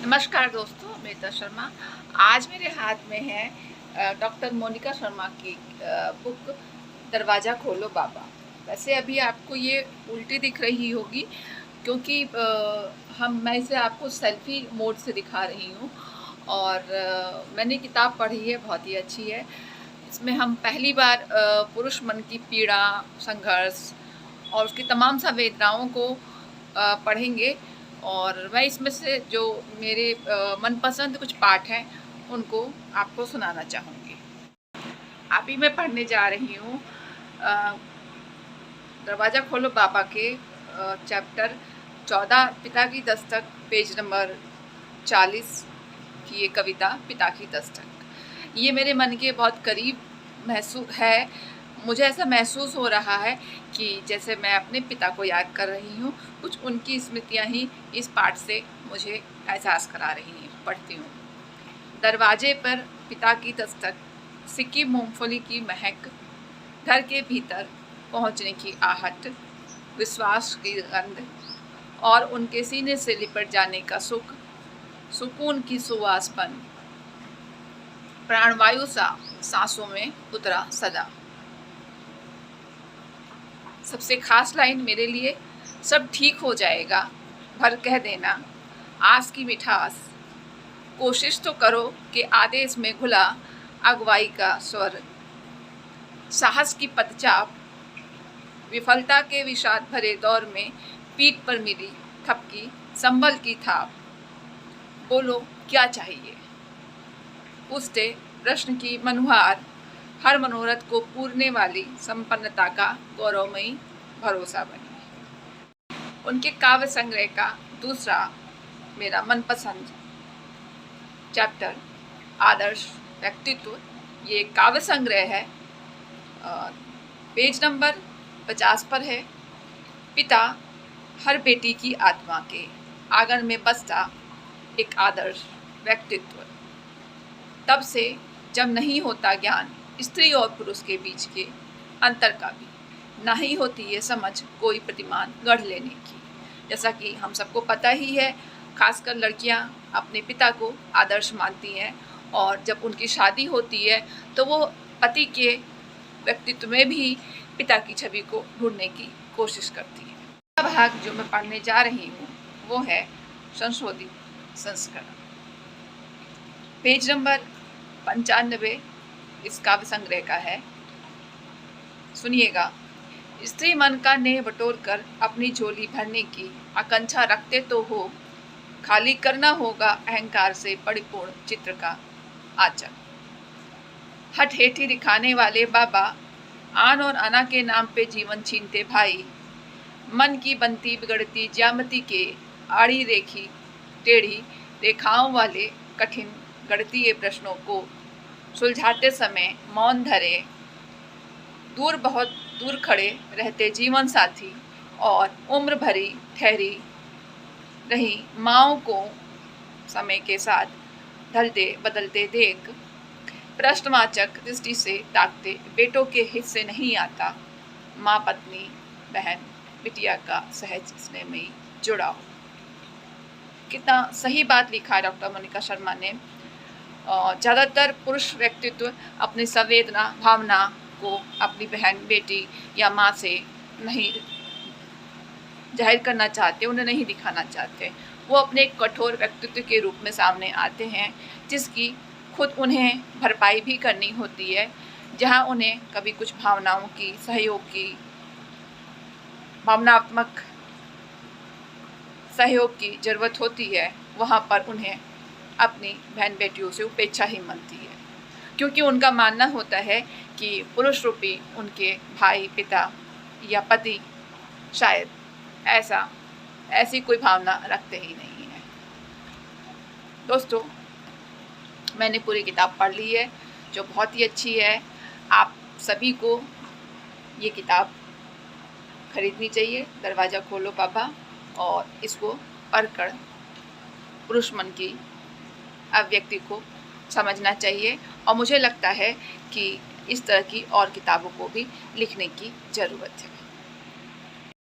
नमस्कार दोस्तों, मेता शर्मा। आज मेरे हाथ में है डॉक्टर मोनिका शर्मा की बुक दरवाज़ा खोलो बाबा। वैसे अभी आपको ये उल्टी दिख रही होगी क्योंकि मैं इसे आपको सेल्फी मोड से दिखा रही हूँ। और मैंने किताब पढ़ी है, बहुत ही अच्छी है। इसमें हम पहली बार पुरुष मन की पीड़ा, संघर्ष और उसकी तमाम संवेदनाओं को पढ़ेंगे। और मैं इसमें से जो मेरे मनपसंद कुछ पाठ हैं उनको आपको सुनाना चाहूँगी। अभी मैं पढ़ने जा रही हूँ दरवाज़ा खोलो बाबा के चैप्टर 14 पिता की दस्तक, पेज नंबर 40 की ये कविता पिता की दस्तक। ये मेरे मन के बहुत करीब महसूस है। मुझे ऐसा महसूस हो रहा है कि जैसे मैं अपने पिता को याद कर रही हूँ। कुछ उनकी स्मृतियाँ ही इस पाठ से मुझे एहसास करा रही हैं। पढ़ती हूँ। दरवाजे पर पिता की दस्तक, सिक्की मूंगफली की महक, घर के भीतर पहुँचने की आहट, विश्वास की गंध और उनके सीने से लिपट जाने का सुख, सुकून की सुवासपन, प्राणवायु सा सांसों में उतरा सदा। सबसे खास लाइन मेरे लिए, सब ठीक हो जाएगा, भर कह देना, आस की मिठास, कोशिश तो करो कि आदेश में घुला अगुवाई का स्वर, साहस की पदचाप, विफलता के विषाद भरे दौर में पीठ पर मिली थपकी, संभल की थाप, बोलो क्या चाहिए, पूछते प्रश्न की मनुहार, हर मनोरथ को पूरने वाली संपन्नता का गौरवमयी भरोसा बनी। उनके काव्य संग्रह का दूसरा मेरा मनपसंद चैप्टर आदर्श व्यक्तित्व। ये काव्य संग्रह है, पेज नंबर 50 पर है। पिता हर बेटी की आत्मा के आंगन में बसता एक आदर्श व्यक्तित्व। तब से जब नहीं होता ज्ञान स्त्री और पुरुष के बीच के अंतर का भी, ना ही होती ये समझ कोई प्रतिमान गढ़ लेने की। जैसा कि हम सबको पता ही है, खासकर लड़कियां अपने पिता को आदर्श मानती हैं और जब उनकी शादी होती है तो वो पति के व्यक्तित्व में भी पिता की छवि को ढूंढने की कोशिश करती है। अगला भाग जो मैं पढ़ने जा रही हूँ वो है संशोधित संस्करण, पेज नंबर 95 इस काव्य संग्रह का है। सुनिएगा। स्त्री मन का नेह बटोर कर अपनी झोली भरने की आकांक्षा रखते तो हो, खाली करना होगा अहंकार से परिपूर्ण चित्र का आचर। हठ हेठी दिखाने वाले बाबा, आन और अना के नाम पे जीवन छीनते भाई, मन की बनती बिगड़ती ज्यामिति के आड़ी रेखी टेढ़ी रेखाओं वाले कठिन गणितीय प्रश्नों को सुलझाते समय मौन धरे, दूर बहुत दूर खड़े रहते जीवन साथी और उम्र भरी ठहरी रही माँओं को समय के साथ ढलते बदलते देख, प्रश्नवाचक दृष्टि से ताकते बेटों के हिस्से नहीं आता माँ, पत्नी, बहन, बिटिया का सहज स्नेहमयी जुड़ाव। कितना सही बात लिखा है डॉक्टर मोनिका शर्मा ने। ज़्यादातर पुरुष व्यक्तित्व अपनी संवेदना भावना को अपनी बहन, बेटी या माँ से नहीं जाहिर करना चाहते, उन्हें नहीं दिखाना चाहते। वो अपने एक कठोर व्यक्तित्व के रूप में सामने आते हैं जिसकी खुद उन्हें भरपाई भी करनी होती है। जहाँ उन्हें कभी कुछ भावनाओं की, सहयोग की, भावनात्मक सहयोग की ज़रूरत होती है, वहाँ पर उन्हें अपनी बहन बेटियों से उपेक्षा ही मिलती है, क्योंकि उनका मानना होता है कि पुरुष रूपी उनके भाई, पिता या पति शायद ऐसी कोई भावना रखते ही नहीं है। दोस्तों, मैंने पूरी किताब पढ़ ली है जो बहुत ही अच्छी है। आप सभी को ये किताब खरीदनी चाहिए, दरवाज़ा खोलो बाबा, और इसको पढ़कर पुरुष मन की अभिव्यक्ति को समझना चाहिए। और मुझे लगता है कि इस तरह की और किताबों को भी लिखने की ज़रूरत है।